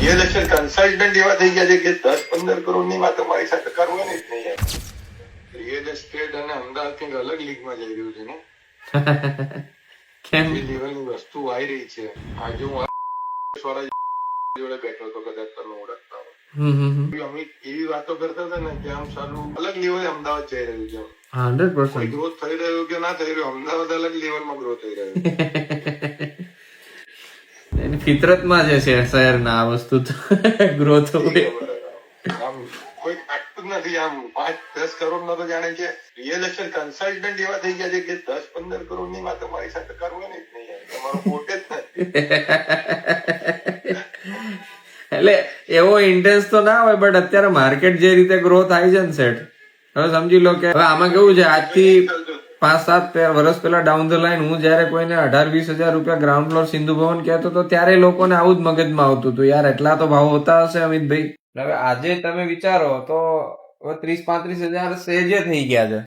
Real estate consultant એવા થઈ ગયા છે કે 10-15 કરોડની વાત તમારી સાથે કરવાની જ નહીં. રિયલ એસ્ટેટ અને અમદાવાદ કંઈક અલગ લીગમાં જઈ રહ્યું છે ને. કેમ? જે લેવલની વસ્તુ આવી રહી છે. આજે હું વાળા જોડે બેઠો હતો, કદાચ તમે ઓળખતા હો. અમિત એવી વાતો કરતા હતા ને કે આમ સારું અલગ લેવલે અમદાવાદ જઈ રહ્યું છે. 100% ગ્રોથ થઈ રહ્યો કે ના થઈ રહ્યો, અમદાવાદ અલગ લેવલમાં ગ્રોથ થઈ રહ્યો. એની ફિતરતમાં જે છે શહેરના આ વસ્તુ તો ગ્રોથ હોય. આમ કોઈ આટલું જ નથી. આમ 5-10 કરોડ નો તો જાણે કે રિયલ એસ્ટેટ કન્સલ્ટન્ટ એવા થઈ ગયા છે કે 10-15 કરોડ ની વાત તમારી સાથે કરવાની જ નહીં. તમારો પોતે જ નથી. એટલે એવો ઇન્ટેન્સ તો ના હોય, બટ અત્યારે માર્કેટ જે રીતે ગ્રો થાય છે ને સેટ, હવે સમજી લો કે હવે આમાં કેવું છે, આજથી 5-7 વર્ષ પહેલા ડાઉન ધ લાઈન હું જયારે કોઈને 18-20 હજાર રૂપિયા ગ્રાઉન્ડ ફ્લોર સિંધુ ભવન કહેતો તો ત્યારે લોકોને આવું જ મગજમાં આવતું હતું, યાર એટલા તો ભાવ હોતા હશે અમિતભાઈ. હવે આજે તમે વિચારો તો 30-35 હજાર સેજે થઈ ગયા છે.